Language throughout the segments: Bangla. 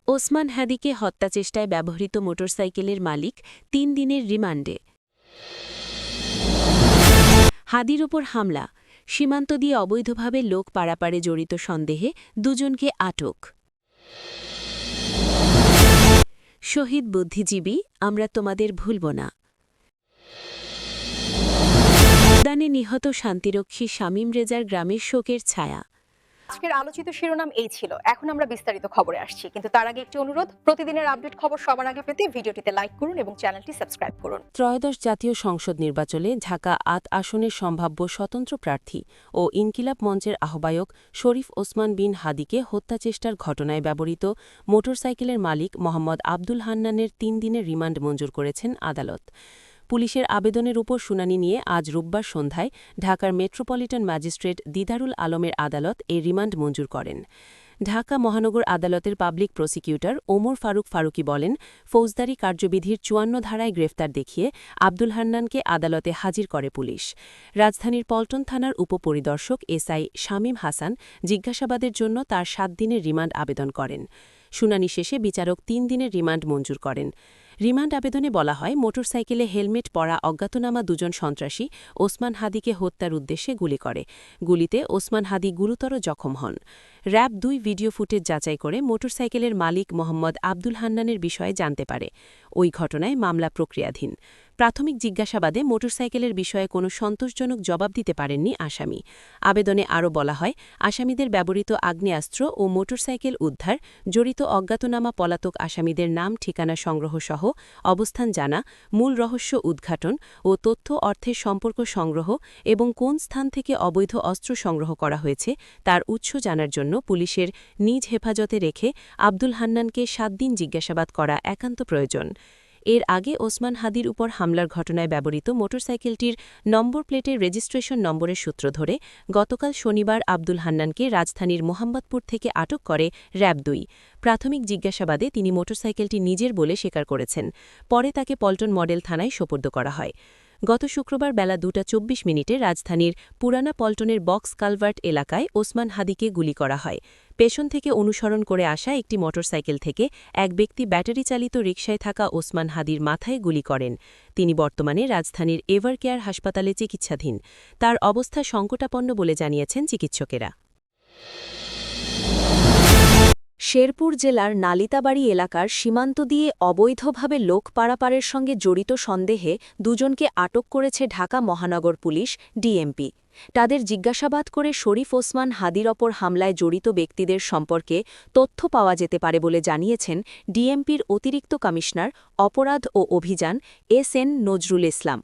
ওসমান হাদিকে হত্যাচেষ্টায় ব্যবহৃত মোটরসাইকেলের মালিক ৩ দিনের রিমান্ডে। হাদির ওপর হামলা, সীমান্ত দিয়ে অবৈধভাবে লোক পারাপারে জড়িত সন্দেহে দুজনকে আটক। শহীদ বুদ্ধিজীবী, আমরা তোমাদের ভুলব না। দানে নিহত শান্তিরক্ষী শামীম রেজার গ্রামের শোকের ছায়া। আজকের আলোচিত শিরোনাম এই ছিল। এখন আমরা বিস্তারিত খবরে আসছি, কিন্তু তার আগে একটি অনুরোধ, প্রতিদিনের আপডেট খবর সবার আগে পেতে ভিডিওটিতে লাইক করুন এবং চ্যানেলটি সাবস্ক্রাইব করুন। ত্রয়োদশ জাতীয় সংসদ নির্বাচনে ঢাকা ৮ আসনের সম্ভাব্য স্বতন্ত্র প্রার্থী ও ইনকিলাব মঞ্চের আহ্বায়ক শরীফ ওসমান বিন হাদিকে হত্যাচেষ্টার ঘটনায় ব্যবহৃত মোটরসাইকেলের মালিক মোহাম্মদ আব্দুল হান্নানের ৩ দিনের রিমান্ড মঞ্জুর করেছেন আদালত। পুলিশের আবেদনের উপর শুনানি নিয়ে আজ রোববার সন্ধ্যায় ঢাকার মেট্রোপলিটন ম্যাজিস্ট্রেট দিদারুল আলমের আদালত এই রিমান্ড মঞ্জুর করেন। ঢাকা মহানগর আদালতের পাবলিক প্রসিকিউটর ওমর ফারুক ফারুকী বলেন, ফৌজদারি কার্যবিধির ৫৪ ধারায় গ্রেফতার দেখিয়ে আব্দুল হান্নানকে আদালতে হাজির করে পুলিশ। রাজধানীর পল্টন থানার উপপরিদর্শক এসআই শামীম হাসান জিজ্ঞাসাবাদের জন্য তার ৭ দিনের রিমান্ড আবেদন করেন। শুনানি শেষে বিচারক ৩ দিনের রিমান্ড মঞ্জুর করেন। রিমান্ড আবেদনে বলা হয়, মোটরসাইকেলে হেলমেট পরা অজ্ঞাতনামা দুজন সন্ত্রাসী ওসমান হাদিকে হত্যার উদ্দেশ্যে গুলি করে। গুলিতে ওসমান হাদি গুরুতর জখম হন। র‍্যাব ২ ভিডিও ফুটেজ যাচাই করে মোটরসাইকেলের মালিক মোহাম্মদ আব্দুল হান্নানের বিষয়ে জানতে পারে। ওই ঘটনায় মামলা প্রক্রিয়াধীন। প্রাথমিক জিজ্ঞাসাবাদে মোটরসাইকেলের বিষয়ে কোনো সন্তোষজনক জবাব দিতে পারেননি আসামি। আবেদনে আরও বলা হয়, আসামিদের ব্যবহৃত আগ্নেয়াস্ত্র ও মোটরসাইকেল উদ্ধার, জড়িত অজ্ঞাতনামা পলাতক আসামিদের নাম ঠিকানা সংগ্রহসহ অবস্থান জানা, মূল রহস্য উদ্ঘাটন ও তথ্য অর্থের সম্পর্ক সংগ্রহ এবং কোন স্থান থেকে অবৈধ অস্ত্র সংগ্রহ করা হয়েছে তার উৎস জানার জন্য পুলিশের নিজ হেফাজতে রেখে আব্দুল হান্নানকে ৭ দিন জিজ্ঞাসাবাদ করা একান্ত প্রয়োজন। এর আগে ওসমান হাদির উপর হামলার ঘটনায় ব্যবহৃত মোটরসাইকেলটির নম্বর প্লেটের রেজিস্ট্রেশন নম্বরের সূত্র ধরে গতকাল শনিবার আব্দুল হান্নানকে রাজধানীর মোহাম্মদপুর থেকে আটক করে র‍্যাব ২। প্রাথমিক জিজ্ঞাসাবাদে তিনি মোটরসাইকেলটি নিজের বলে স্বীকার করেছেন। পরে তাকে পল্টন মডেল থানায় সোপর্দ করা হয়। গত শুক্রবার বেলা ২টা ২৪ মিনিটে রাজধানীর পুরানা পল্টনের বক্স কালভার্ট এলাকায় ওসমান হাদিকে গুলি করা হয়। পেছন থেকে অনুসরণ করে আসা একটি মোটরসাইকেল থেকে এক ব্যক্তি ব্যাটারি চালিত রিকশায় থাকা ওসমান হাদির মাথায় গুলি করেন। তিনি বর্তমানে রাজধানীর এভারকেয়ার হাসপাতালে চিকিৎসাধীন। তার অবস্থা সংকটাপন্ন বলে জানিয়েছেন চিকিৎসকেরা। শেরপুর জেলার নালিতাবাড়ি এলাকার সীমান্ত দিয়ে অবৈধভাবে লোক পারাপারের সঙ্গে জড়িত সন্দেহে দুজনকে আটক করেছে ঢাকা মহানগর পুলিশ ডিএমপি। তাদের জিজ্ঞাসাবাদ করে শরীফ ওসমান হাদির ওপর হামলায় জড়িত ব্যক্তিদের সম্পর্কে তথ্য পাওয়া যেতে পারে বলে জানিয়েছেন ডিএমপির অতিরিক্ত কমিশনার অপরাধ ও অভিযান এসএন নজরুল ইসলাম।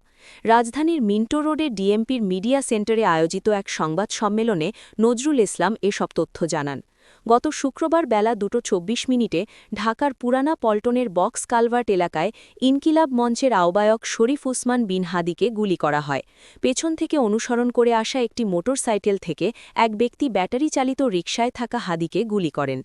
রাজধানীর মিন্টো রোডে ডিএমপির মিডিয়া সেন্টারে আয়োজিত এক সংবাদ সম্মেলনে নজরুল ইসলাম এসব তথ্য জানান। গত শুক্রবার বেলা ২টা ২৪ মিনিটে ঢাকার পুরানা পল্টনের বক্স কালভার্ট এলাকায় ইনকিলাব মঞ্চের আহ্বায়ক শরীফ ওসমান বিন হাদিকে গুলি করা হয়। পেছন থেকে অনুসরণ করে আসা একটি মোটরসাইকেল থেকে এক ব্যক্তি ব্যাটারি চালিত রিকশায় থাকা হাদিকে গুলি করেন।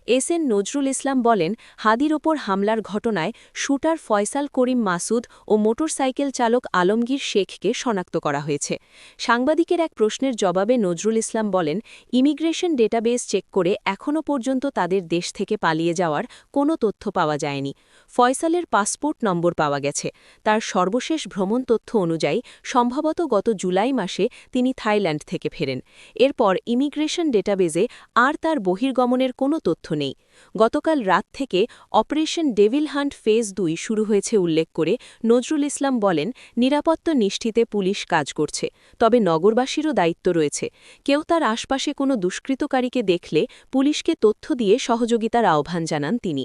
এসএন নজরুল ইসলাম বলেন, হাদির ওপর হামলার ঘটনায় শুটার ফয়সাল করিম মাসুদ ও মোটরসাইকেল চালক আলমগীর শেখকে শনাক্ত করা হয়েছে। সাংবাদিকের এক প্রশ্নের জবাবে নজরুল ইসলাম বলেন, ইমিগ্রেশন ডেটাবেস চেক করে এখনও পর্যন্ত তাদের দেশ থেকে পালিয়ে যাওয়ার কোনো তথ্য পাওয়া যায়নি। ফয়সালের পাসপোর্ট নম্বর পাওয়া গেছে। তার সর্বশেষ ভ্রমণ তথ্য অনুযায়ী সম্ভবত গত জুলাই মাসে তিনি থাইল্যান্ড থেকে ফেরেন। এরপর ইমিগ্রেশন ডেটাবেজে আর তার বহির্গমনের কোনো তথ্য নেই। গতকাল রাত থেকে অপারেশন ডেভিল হান্ট ফেজ ২ শুরু হয়েছে উল্লেখ করে নজরুল ইসলাম বলেন, নিরাপত্তা নিশ্চিতে পুলিশ কাজ করছে, তবে নগরবাসীরও দায়িত্ব রয়েছে। কেউ তার আশপাশে কোনো দুষ্কৃতকারীকে দেখলে পুলিশকে তথ্য দিয়ে সহযোগিতার আহ্বান জানান তিনি।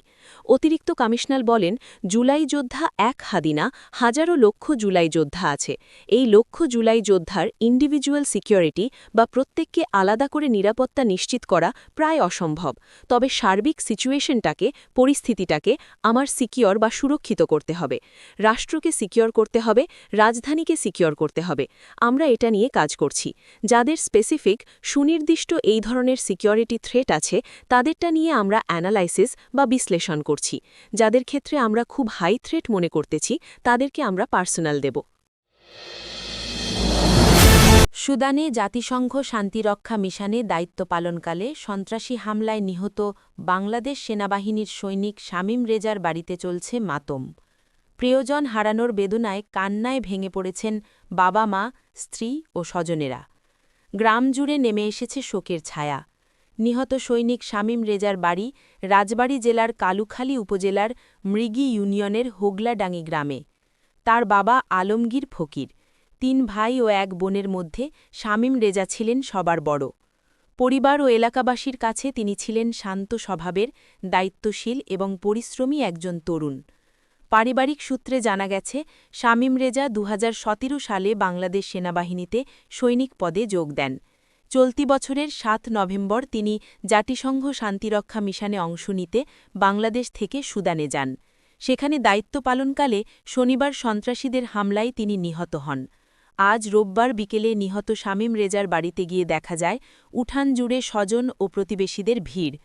অতিরিক্ত কমিশনার বলেন, জুলাই যোদ্ধা এক হাদিনা, হাজারো লক্ষ জুলাই যোদ্ধা আছে। এই লক্ষ জুলাই যোদ্ধার ইন্ডিভিজুয়াল সিকিউরিটি বা প্রত্যেককে আলাদা করে নিরাপত্তা নিশ্চিত করা প্রায় অসম্ভব। তবে সার্বিক সিচুয়েশনটাকে, পরিস্থিতিটাকে আমার সিকিউর বা সুরক্ষিত করতে হবে। রাষ্ট্রকে সিকিউর করতে হবে, রাজধানীকে সিকিউর করতে হবে। আমরা এটা নিয়ে কাজ করছি। যাদের স্পেসিফিক সুনির্দিষ্ট এই ধরনের সিকিউরিটি থ্রেট আছে তাদেরটা নিয়ে আমরা অ্যানালাইসিস বা বিশ্লেষণ করছি। যাদের ক্ষেত্রে আমরা খুব হাই থ্রেট মনে করতেছি তাদেরকে আমরা পার্সোনাল দেব। সুদানে জাতিসংঘ শান্তিরক্ষা মিশনে দায়িত্ব পালনকালে সন্ত্রাসী হামলায় নিহত বাংলাদেশ সেনাবাহিনীর সৈনিক শামীম রেজার বাড়িতে চলছে মাতম। প্রিয়জন হারানোর বেদনায় কান্নায় ভেঙে পড়েছেন বাবা-মা, স্ত্রী ও স্বজনেরা। গ্রাম জুড়ে নেমে এসেছে শোকের ছায়া। নিহত সৈনিক শামীম রেজার বাড়ি রাজবাড়ী জেলার কালুখালী উপজেলার মৃগী ইউনিয়নের হোগলাডাঙ্গি গ্রামে। তার বাবা আলমগীর ফকির, ৩ ভাই ও ১ বোনের মধ্যে শামীম রেজা ছিলেন সবার বড়। পরিবার ও এলাকাবাসীর কাছে তিনি ছিলেন শান্ত স্বভাবের, দায়িত্বশীল এবং পরিশ্রমী একজন তরুণ। পারিবারিক সূত্রে জানা গেছে, শামীম রেজা ২০১৭ সালে বাংলাদেশ সেনাবাহিনীতে সৈনিক পদে যোগ দেন। চলতি বছরের ৭ নভেম্বর তিনি জাতিসংঘ শান্তিরক্ষা মিশনে অংশ নিতে বাংলাদেশ থেকে সুদানে যান। সেখানে দায়িত্ব পালনকালে শনিবার সন্ত্রাসীদের হামলায় তিনি নিহত হন। আজ রোববার বিকেলে নিহত শামীম রেজার বাড়িতে গিয়ে দেখা যায় উঠান জুড়ে স্বজন ও প্রতিবেশীদের ভিড়।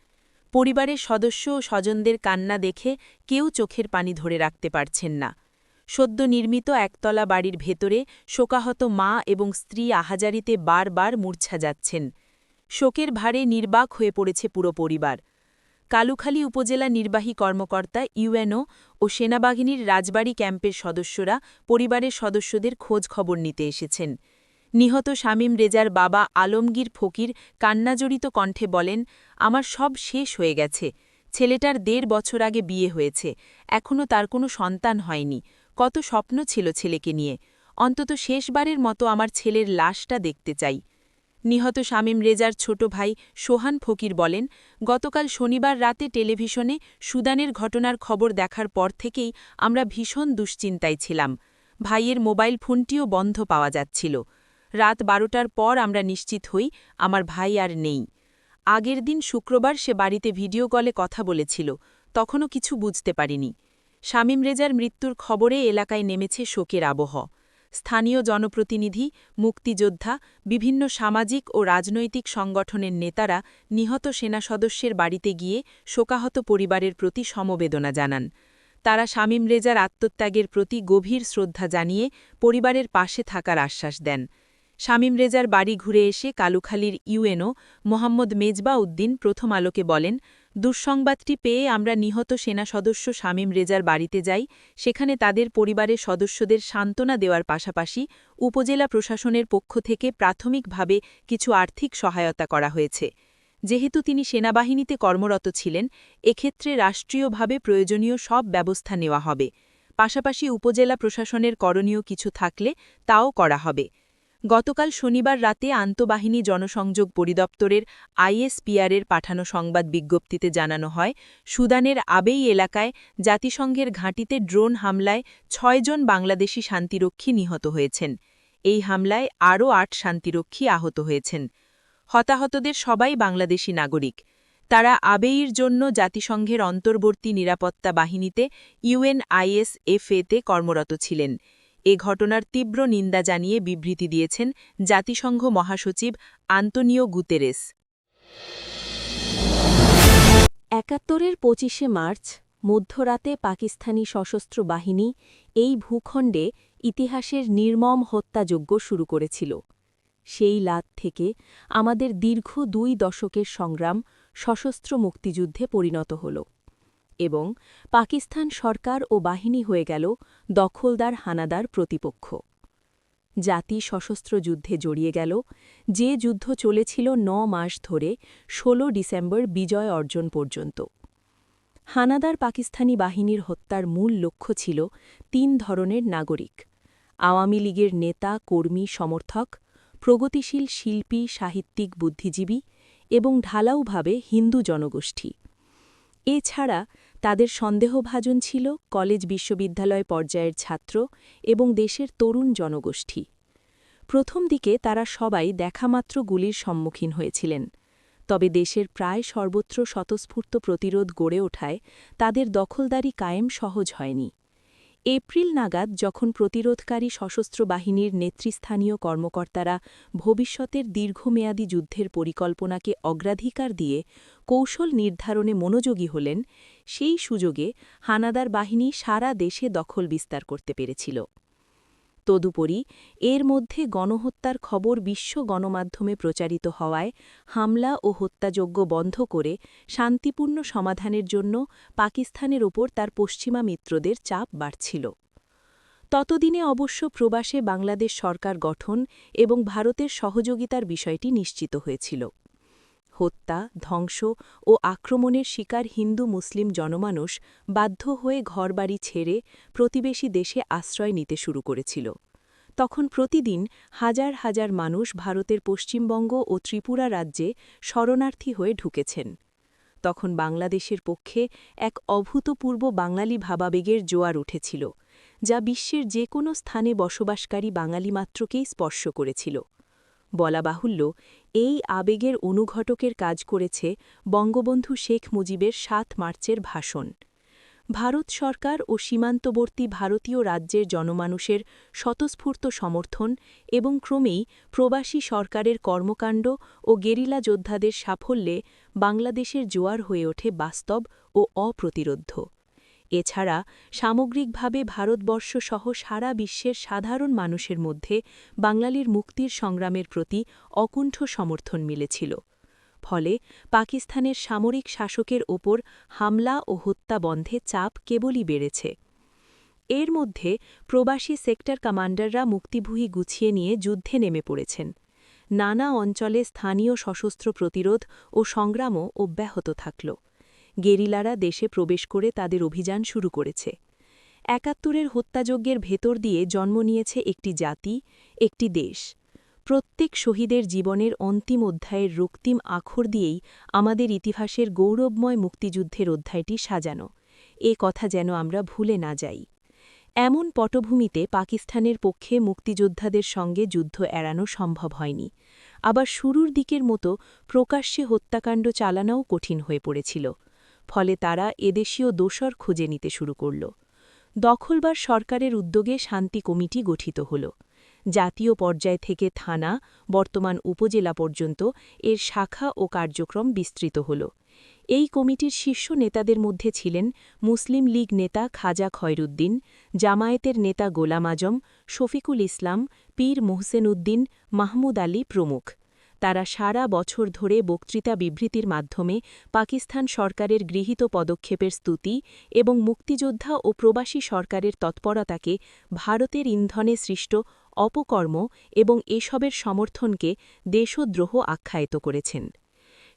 পরিবারের সদস্য ও স্বজনদের কান্না দেখে কেউ চোখের পানি ধরে রাখতে পারছেন না। সদ্য নির্মিত একতলা বাড়ির ভেতরে শোকাহত মা এবং স্ত্রী আহাজারিতে বারবার মূর্ছা যাচ্ছেন। শোকের ভারে নির্বাক হয়ে পড়েছে পুরো পরিবার। কালুখালী উপজেলা নির্বাহী কর্মকর্তা ইউএনও ও সেনাবাহিনীর রাজবাড়ী ক্যাম্পের সদস্যরা পরিবারের সদস্যদের খোঁজ খবর নিতে এসেছেন। নিহত শামীম রেজার বাবা আলমগীর ফকির কান্নাজড়িত কণ্ঠে বলেন, আমার সব শেষ হয়ে গেছে। ছেলেটার ১.৫ বছর আগে বিয়ে হয়েছে, এখনও তার কোনো সন্তান হয়নি। কত স্বপ্ন ছিল ছেলেকে নিয়ে। অন্তত শেষবারের মতো আমার ছেলের লাশটা দেখতে চাই। নিহত শামীম রেজার ছোট ভাই সোহান ফকির বলেন, গতকাল শনিবার রাতে টেলিভিশনে সুদানের ঘটনার খবর দেখার পর থেকেই আমরা ভীষণ দুশ্চিন্তায় ছিলাম। ভাইয়ের মোবাইল ফোনটিও বন্ধ পাওয়া যাচ্ছিল। রাত ১২টার পর আমরা নিশ্চিত হই আমার ভাই আর নেই। আগের দিন শুক্রবার সে বাড়িতে ভিডিও কলে কথা বলেছিল, তখনও কিছু বুঝতে পারিনি। শামীম রেজার মৃত্যুর খবরে এলাকায় নেমেছে শোকের আবহ। স্থানীয় জনপ্রতিনিধি, মুক্তিযোদ্ধা, বিভিন্ন সামাজিক ও রাজনৈতিক সংগঠনের নেতারা নিহত সেনা সদস্যের বাড়িতে গিয়ে শোকাহত পরিবারের প্রতি সমবেদনা জানান। তারা শামীম রেজার আত্মত্যাগের প্রতি গভীর শ্রদ্ধা জানিয়ে পরিবারের পাশে থাকার আশ্বাস দেন। শামীম রেজার বাড়ি ঘুরে এসে কালুখালীর ইউএনও মোহাম্মদ মেজবা উদ্দিন প্রথম আলোকে বলেন, দুঃসংবাদটি পেয়ে আমরা নিহত সেনা সদস্য শামীম রেজার বাড়িতে যাই। সেখানে তাদের পরিবারের সদস্যদের সান্ত্বনা দেওয়ার পাশাপাশি উপজেলা প্রশাসনের পক্ষ থেকে প্রাথমিকভাবে কিছু আর্থিক সহায়তা করা হয়েছে। যেহেতু তিনি সেনাবাহিনীতে কর্মরত ছিলেন, এক্ষেত্রে রাষ্ট্রীয়ভাবে প্রয়োজনীয় সব ব্যবস্থা নেওয়া হবে। পাশাপাশি উপজেলা প্রশাসনের করণীয় কিছু থাকলে তাও করা হবে। গতকাল শনিবার রাতে আন্তঃবাহিনী জনসংযোগ পরিদপ্তরের আইএসপিআরের পাঠানো সংবাদ বিজ্ঞপ্তিতে জানানো হয়, সুদানের আবেই এলাকায় জাতিসংঘের ঘাঁটিতে ড্রোন হামলায় ৬ জন বাংলাদেশি শান্তিরক্ষী নিহত হয়েছেন। এই হামলায় আরও ৮ শান্তিরক্ষী আহত হয়েছেন। হতাহতদের সবাই বাংলাদেশি নাগরিক। তারা আবেইর জন্য জাতিসংঘের অন্তর্বর্তী নিরাপত্তা বাহিনীতে ইউএনআইএসএফ-তে কর্মরত ছিলেন। এ ঘটনার তীব্র নিন্দা জানিয়ে বিবৃতি দিয়েছেন জাতিসংঘ মহাসচিব আন্তোনিও গুতেরেস। ৭১-এর ২৫শে মার্চ মধ্যরাতে পাকিস্তানি সশস্ত্র বাহিনী এই ভূখণ্ডে ইতিহাসের নির্মম হত্যাযজ্ঞ শুরু করেছিল। সেই রাত থেকে আমাদের দীর্ঘ ২ দশকের সংগ্রাম সশস্ত্র মুক্তিযুদ্ধে পরিণত হল এবং পাকিস্তান সরকার ও বাহিনী হয়ে গেল দখলদার হানাদার প্রতিপক্ষ। জাতি সশস্ত্র যুদ্ধে জড়িয়ে গেল, যে যুদ্ধ চলেছিল ৯ মাস ধরে ১৬ ডিসেম্বর বিজয় অর্জন পর্যন্ত। হানাদার পাকিস্তানি বাহিনীর হত্যার মূল লক্ষ্য ছিল ৩ ধরনের নাগরিক: আওয়ামী লীগের নেতা, কর্মী, সমর্থক, প্রগতিশীল শিল্পী, সাহিত্যিক, বুদ্ধিজীবী এবং ঢালাওভাবে হিন্দু জনগোষ্ঠী। এছাড়া তাদের সন্দেহভাজন ছিল কলেজ বিশ্ববিদ্যালয় পর্যায়ের ছাত্র এবং দেশের তরুণ জনগোষ্ঠী। প্রথম দিকে তারা সবাই দেখামাত্র গুলির সম্মুখীন হয়েছিলেন, তবে দেশের প্রায় সর্বত্র স্বতঃস্ফূর্ত প্রতিরোধ গড়ে ওঠায় তাদের দখলদারি কায়েম সহজ হয়নি। এপ্রিল নাগাদ যখন প্রতিরোধকারী সশস্ত্র বাহিনীর নেতৃস্থানীয় কর্মকর্তারা ভবিষ্যতের দীর্ঘমেয়াদী যুদ্ধের পরিকল্পনাকে অগ্রাধিকার দিয়ে কৌশল নির্ধারণে মনোযোগী হলেন, সেই সুযোগে হানাদার বাহিনী সারা দেশে দখল বিস্তার করতে পেরেছিল। তদুপরি এর মধ্যে গণহত্যার খবর বিশ্ব গণমাধ্যমে প্রচারিত হওয়ায় হামলা ও হত্যাযজ্ঞ বন্ধ করে শান্তিপূর্ণ সমাধানের জন্য পাকিস্তানের ওপর তার পশ্চিমা মিত্রদের চাপ বাড়ছিল। ততদিনে অবশ্য প্রবাসে বাংলাদেশ সরকার গঠন এবং ভারতের সহযোগিতার বিষয়টি নিশ্চিত হয়েছিল। হত্যা, ধ্বংস ও আক্রমণের শিকার হিন্দু মুসলিম জনমানুষ বাধ্য হয়ে ঘরবাড়ি ছেড়ে প্রতিবেশী দেশে আশ্রয় নিতে শুরু করেছিল। তখন প্রতিদিন হাজার হাজার মানুষ ভারতের পশ্চিমবঙ্গ ও ত্রিপুরা রাজ্যে শরণার্থী হয়ে ঢুকেছেন। তখন বাংলাদেশের পক্ষে এক অভূতপূর্ব বাঙালি ভাবাবেগের জোয়ার উঠেছিল, যা বিশ্বের যে কোনো স্থানে বসবাসকারী বাঙালি মাত্রকেই স্পর্শ করেছিল। বলা বাহুল্য, এই আবেগের অনুঘটকের কাজ করেছে বঙ্গবন্ধু শেখ মুজিবের ৭ মার্চের ভাষণ। ভারত সরকার ও সীমান্তবর্তী ভারতীয় রাজ্যের জনমানুষের স্বতঃস্ফূর্ত সমর্থন এবং ক্রমেই প্রবাসী সরকারের কর্মকাণ্ড ও গেরিলা যোদ্ধাদের সাফল্যে বাংলাদেশের জোয়ার হয়ে ওঠে বাস্তব ও অপ্রতিরোধ্য। এছাড়া সামগ্রিকভাবে ভারতবর্ষসহ সারা বিশ্বের সাধারণ মানুষের মধ্যে বাঙালির মুক্তির সংগ্রামের প্রতি অকুণ্ঠ সমর্থন মিলেছিল। ফলে পাকিস্তানের সামরিক শাসকের ওপর হামলা ও হত্যা বন্ধে চাপ কেবলই বেড়েছে। এর মধ্যে প্রবাসী সেক্টর কমান্ডাররা মুক্তিভূহি গুছিয়ে নিয়ে যুদ্ধে নেমে পড়েছেন। নানা অঞ্চলে স্থানীয় সশস্ত্র প্রতিরোধ ও সংগ্রামও অব্যাহত থাকল। গেরিলারা দেশে প্রবেশ করে তাদের অভিযান শুরু করেছে। ৭১-এর হত্যাযজ্ঞের ভেতর দিয়ে জন্ম নিয়েছে একটি জাতি, একটি দেশ। প্রত্যেক শহীদের জীবনের অন্তিম অধ্যায়ের রক্তিম আখর দিয়েই আমাদের ইতিহাসের গৌরবময় মুক্তিযুদ্ধের অধ্যায়টি সাজানো। এ কথা যেন আমরা ভুলে না যাই। এমন পটভূমিতে পাকিস্তানের পক্ষে মুক্তিযোদ্ধাদের সঙ্গে যুদ্ধ এড়ানো সম্ভব হয়নি। আবার শুরুর দিকের মতো প্রকাশ্যে হত্যাকাণ্ড চালানোও কঠিন হয়ে পড়েছিল। ফলে তারা এদেশীয় দোসর খুঁজে নিতে শুরু করল। দখলবার সরকারের উদ্যোগে শান্তি কমিটি গঠিত হল। জাতীয় পর্যায় থেকে থানা, বর্তমান উপজেলা পর্যন্ত এর শাখা ও কার্যক্রম বিস্তৃত হল। এই কমিটির শীর্ষ নেতাদের মধ্যে ছিলেন মুসলিম লীগ নেতা খাজা খয়রুদ্দিন, জামায়াতের নেতা গোলাম আজম, শফিকুল ইসলাম, পীর মোহসেন উদ্দিন, মাহমুদ আলী প্রমুখ। তারা সারা বছর ধরে বক্তৃতা বিবৃতির মাধ্যমে পাকিস্তান সরকারের গৃহীত পদক্ষেপের স্তুতি এবং মুক্তিযোদ্ধা ও প্রবাসী সরকারের তৎপরতাকে ভারতের ইন্ধনে সৃষ্ট অপকর্ম এবং এসবের সমর্থনকে দেশদ্রোহ আখ্যায়িত করেছেন।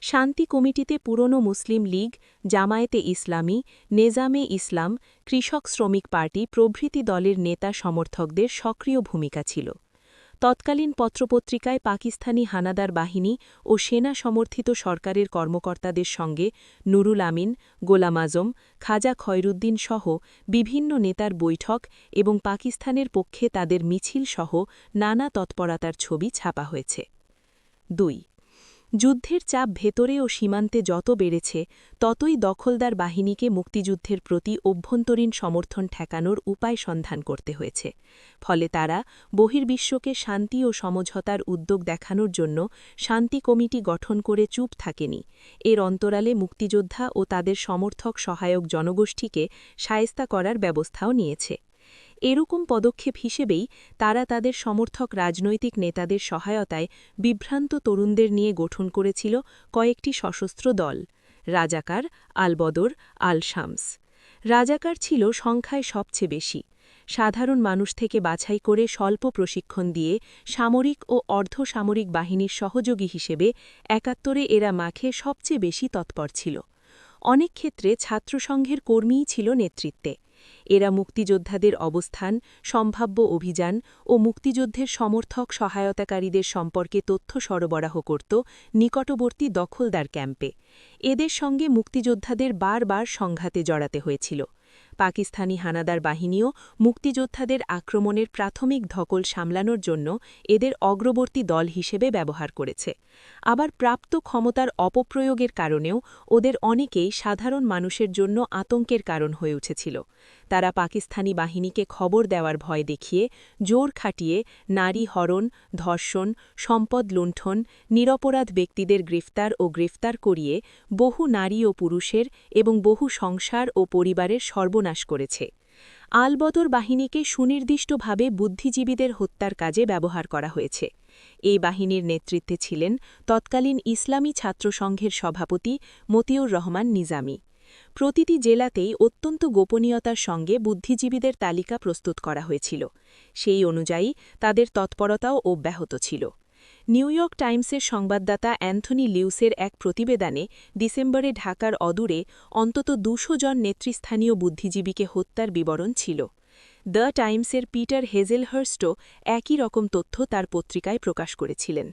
শান্তি কমিটিতে পুরনো মুসলিম লীগ, জামায়াতে ইসলামী, নেজামে ইসলাম, কৃষক শ্রমিক পার্টি প্রভৃতি দলের নেতা সমর্থকদের সক্রিয় ভূমিকা ছিল। তৎকালীন পত্রপত্রিকায় পাকিস্তানি হানাদার বাহিনী ও সেনা সমর্থিত সরকারের কর্মকর্তাদের সঙ্গে নুরুল আমিন, গোলাম আজম, খাজা খয়রুদ্দিন সহ বিভিন্ন নেতার বৈঠক এবং পাকিস্তানের পক্ষে তাদের মিছিল সহ নানা তৎপরতার ছবি ছাপা হয়েছে। ২. যুদ্ধের চাপ ভেতরে ও সীমান্তে যত বেড়েছে, ততই দখলদার বাহিনীকে মুক্তিযুদ্ধের প্রতি অভ্যন্তরীণ সমর্থন ঠেকানোর উপায় সন্ধান করতে হয়েছে। ফলে তারা বহির্বিশ্বকে শান্তি ও সমঝোতার উদ্যোগ দেখানোর জন্য শান্তি কমিটি গঠন করে চুপ থাকেনি। এর অন্তরালে মুক্তিযোদ্ধা ও তাদের সমর্থক সহায়ক জনগোষ্ঠীকে শায়েস্তা করার ব্যবস্থাও নিয়েছে। এরকম পদক্ষেপ হিসেবেই তারা তাদের সমর্থক রাজনৈতিক নেতাদের সহায়তায় বিভ্রান্ত তরুণদের নিয়ে গঠন করেছিল কয়েকটি সশস্ত্র দল: রাজাকার, আল-বদর, আল-শামস। রাজাকার ছিল সংখ্যায় সবচেয়ে বেশি। সাধারণ মানুষ থেকে বাছাই করে স্বল্প প্রশিক্ষণ দিয়ে সামরিক ও অর্ধসামরিক বাহিনীর সহযোগী হিসেবে ৭১-এ এরা মাঠে সবচেয়ে বেশি তৎপর ছিল। অনেক ক্ষেত্রে ছাত্রসংঘের কর্মীই ছিল নেতৃত্বে। এরা মুক্তিযোদ্ধাদের অবস্থান, সম্ভাব্য অভিযান ও মুক্তিযুদ্ধের সমর্থক সহায়তাকারীদের সম্পর্কে তথ্য সরবরাহ করত নিকটবর্তী দখলদার ক্যাম্পে। এদের সঙ্গে মুক্তিযোদ্ধাদের বারবার সংঘাতে জড়াতে হয়েছিল। পাকিস্তানি হানাদার বাহিনীও মুক্তিযোদ্ধাদের আক্রমণের প্রাথমিক ধকল সামলানোর জন্য এদের অগ্রবর্তী দল হিসেবে ব্যবহার করেছে। আবার প্রাপ্ত ক্ষমতার অপপ্রয়োগের কারণেও ওদের অনেকেই সাধারণ মানুষের জন্য আতঙ্কের কারণ হয়ে উঠেছিল। তারা পাকিস্তানি বাহিনীকে খবর দেওয়ার ভয় দেখিয়ে জোর খাটিয়ে নারী হরণ, ধর্ষণ, সম্পদ লুণ্ঠন, নিরপরাধ ব্যক্তিদের গ্রেফতার করিয়ে বহু নারী ও পুরুষের এবং বহু সংসার ও পরিবারের সর্বনাশ সর্বনাশ করেছে। আল-বদর বাহিনীকে সুনির্দিষ্টভাবে বুদ্ধিজীবীদের হত্যার কাজে ব্যবহার করা হয়েছে। এই বাহিনীর নেতৃত্বে ছিলেন তৎকালীন ইসলামী ছাত্রসংঘের সভাপতি মতিউর রহমান নিজামী। প্রতিটি জেলাতেই অত্যন্ত গোপনীয়তার সঙ্গে বুদ্ধিজীবীদের তালিকা প্রস্তুত করা হয়েছিল। সেই অনুযায়ী তাদের তৎপরতাও অব্যাহত ছিল। নিউ ইয়র্ক টাইমসের সংবাদদাতা অ্যান্থনি লিউসের এক প্রতিবেদনে ডিসেম্বরে ঢাকার অদূরে অন্তত ২০০ জন নেতৃস্থানীয় বুদ্ধিজীবীকে হত্যার বিবরণ ছিল। দ্য টাইমসের পিটার হেজেলহার্স্টও একই রকম তথ্য তার পত্রিকায় প্রকাশ করেছিলেন।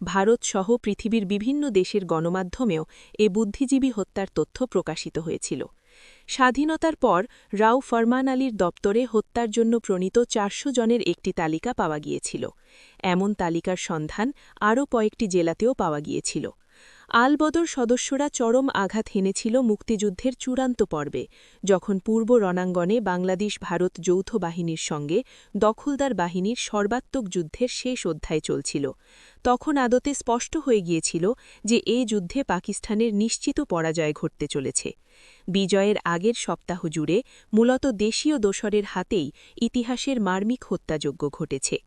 ভারতসহ পৃথিবীর বিভিন্ন দেশের গণমাধ্যমেও এ বুদ্ধিজীবী হত্যার তথ্য প্রকাশিত হয়েছিল। স্বাধীনতার পর রাও ফরমান আলীর দপ্তরে হত্যার জন্য প্রণীত ৪০০ জনের একটি তালিকা পাওয়া গিয়েছিল। এমন তালিকার সন্ধান আরও কয়েকটি জেলাতেও পাওয়া গিয়েছিল। আল-বদর সদস্যরা চরম আঘাত হেনেছিল মুক্তিযুদ্ধের চূড়ান্ত পর্বে, যখন পূর্ব রণাঙ্গনে বাংলাদেশ ভারত যৌথ বাহিনীর সঙ্গে দখলদার বাহিনীর সর্বাত্মক যুদ্ধের শেষ অধ্যায় চলছিল। তখন আদতে স্পষ্ট হয়ে গিয়েছিল যে এই যুদ্ধে পাকিস্তানের নিশ্চিত পরাজয় ঘটতে চলেছে। বিজয়ের আগের সপ্তাহ জুড়ে মূলত দেশীয় দোসরের হাতেই ইতিহাসের মার্মিক হত্যাযজ্ঞ ঘটেছে।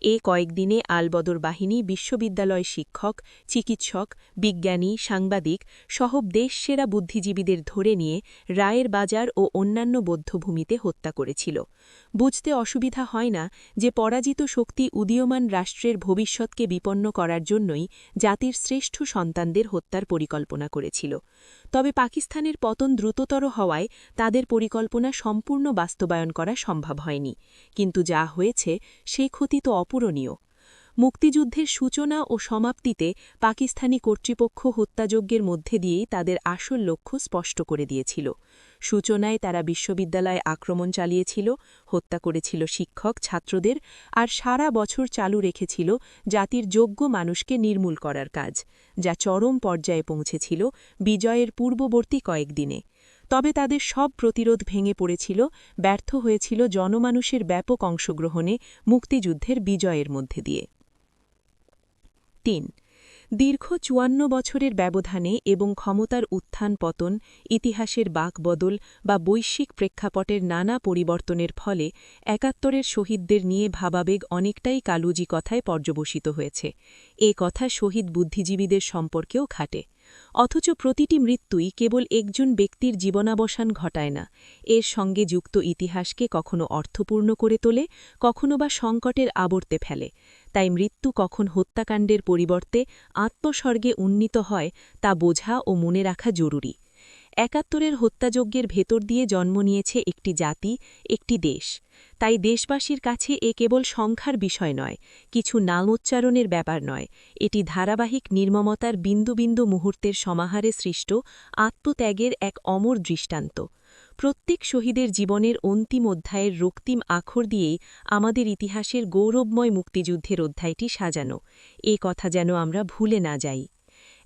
এ কয়েকদিনে আল-বদর বাহিনী বিশ্ববিদ্যালয় শিক্ষক, চিকিৎসক, বিজ্ঞানী, সাংবাদিক সহ দেশসেরা বুদ্ধিজীবীদের ধরে নিয়ে রায়ের বাজার ও অন্যান্য বধ্যভূমিতে হত্যা করেছিল। বুঝতে অসুবিধা হয় না যে পরাজিত শক্তি উদীয়মান রাষ্ট্রের ভবিষ্যৎকে বিপন্ন করার জন্যই জাতির শ্রেষ্ঠ সন্তানদের হত্যার পরিকল্পনা করেছিল। তবে পাকিস্তানের পতন দ্রুততর হওয়ায় তাদের পরিকল্পনা সম্পূর্ণ বাস্তবায়ন করা সম্ভব হয়নি। কিন্তু যা হয়েছে সেই ক্ষতি তো অপূরণীয়। মুক্তিযুদ্ধের সূচনা ও সমাপ্তিতে পাকিস্তানি কর্তৃপক্ষ হত্যাযজ্ঞের মধ্যে দিয়েই তাদের আসল লক্ষ্য স্পষ্ট করে দিয়েছিল। সূচনায় তারা বিশ্ববিদ্যালয়ে আক্রমণ চালিয়েছিল, হত্যা করেছিল শিক্ষক, ছাত্রদের, আর সারা বছর চালু রেখেছিল জাতির যোগ্য মানুষকে নির্মূল করার কাজ, যা চরম পর্যায়ে পৌঁছেছিল বিজয়ের পূর্ববর্তী কয়েকদিনে। তবে তাদের সব প্রতিরোধ ভেঙে পড়েছিল, ব্যর্থ হয়েছিল জনমানুষের ব্যাপক অংশগ্রহণে মুক্তিযুদ্ধের বিজয়ের মধ্যে দিয়ে। ৩. দীর্ঘ ৫৪ বছরের ব্যবধানে এবং ক্ষমতার উত্থান-পতন, ইতিহাসের বাঁকবদল বা বৈশ্বিক প্রেক্ষাপটের নানা পরিবর্তনের ফলে ৭১-এর শহীদদের নিয়ে ভাবাবেগ অনেকটাই কালুজি কথায় পর্যবসিত হয়েছে। এ কথা শহীদ বুদ্ধিজীবীদের সম্পর্কেও খাটে। অথচ প্রতিটি মৃত্যুই কেবল একজন ব্যক্তির জীবনাবসান ঘটায় না, এর সঙ্গে যুক্ত ইতিহাসকে কখনো অর্থপূর্ণ করে তোলে, কখনো বা সংকটের আবর্তে ফেলে। তাই মৃত্যু কখন হত্যাকাণ্ডের পরিবর্তে আত্মস্বর্গে উন্নীত হয় তা বোঝা ও মনে রাখা জরুরি। ৭১-এর হত্যাযজ্ঞের ভেতর দিয়ে জন্ম নিয়েছে একটি জাতি, একটি দেশ। তাই দেশবাসীর কাছে এ কেবল সংখ্যার বিষয় নয়, কিছু নামোচ্চারণের ব্যাপার নয়, এটি ধারাবাহিক নির্মমতার বিন্দু বিন্দু মুহূর্তের সমাহারে সৃষ্ট আত্মত্যাগের এক অমর দৃষ্টান্ত। প্রত্যেক শহীদের জীবনের অন্তিম অধ্যায়ের রক্তিম আখর দিয়েই আমাদের ইতিহাসের গৌরবময় মুক্তিযুদ্ধের অধ্যায়টি সাজানো, এ কথা যেন আমরা ভুলে না যাই।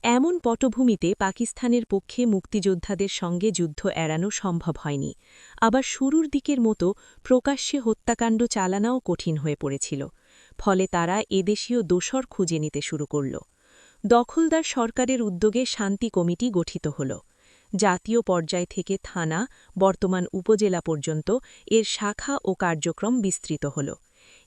এমন পটভূমিতে পাকিস্তানের পক্ষে মুক্তিযোদ্ধাদের সঙ্গে যুদ্ধ এড়ানো সম্ভব হয়নি। আবার শুরুর দিকের মতো প্রকাশ্যে হত্যাকাণ্ড চালানাও কঠিন হয়ে পড়েছিল। ফলে তারা এদেশীয় দোসর খুঁজে নিতে শুরু করল। দখলদার সরকারের উদ্যোগে শান্তি কমিটি গঠিত হল। জাতীয় পর্যায় থেকে থানা, বর্তমান উপজেলা পর্যন্ত এর শাখা ও কার্যক্রম বিস্তৃত হল।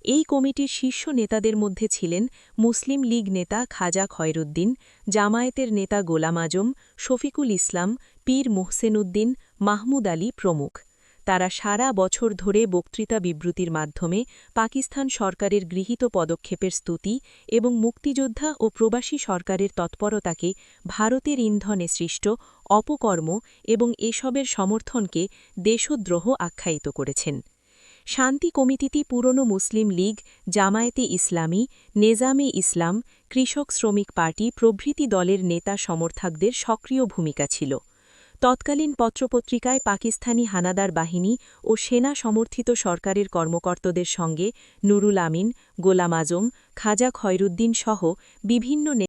এই কমিটির শীর্ষ নেতাদের মধ্যে ছিলেন মুসলিম লীগ নেতা খাজা খয়রুদ্দিন, জামায়াতের নেতা গোলাম আজম, শফিকুল ইসলাম, পীর মোহসেন উদ্দিন, মাহমুদ আলী প্রমুখ। তারা সারা বছর ধরে বক্তৃতা বিবৃতির মাধ্যমে পাকিস্তান সরকারের গৃহীত পদক্ষেপের স্তুতি এবং মুক্তিযোদ্ধা ও প্রবাসী সরকারের তৎপরতাকে ভারতের ইন্ধনে সৃষ্ট অপকর্ম এবং এসবের সমর্থনকে দেশদ্রোহ আখ্যায়িত করেছেন। শান্তি কমিটিতে পুরনো মুসলিম লীগ, জামায়াতে ইসলামী, নেজামে ইসলাম, কৃষক শ্রমিক পার্টি প্রভৃতি দলের নেতা সমর্থকদের সক্রিয় ভূমিকা ছিল। তৎকালীন পত্রপত্রিকায় পাকিস্তানি হানাদার বাহিনী ও সেনা সমর্থিত সরকারের কর্মকর্তাদের সঙ্গে নুরুল আমিন, গোলাম আজম, খাজা খয়রুদ্দিন সহ বিভিন্ন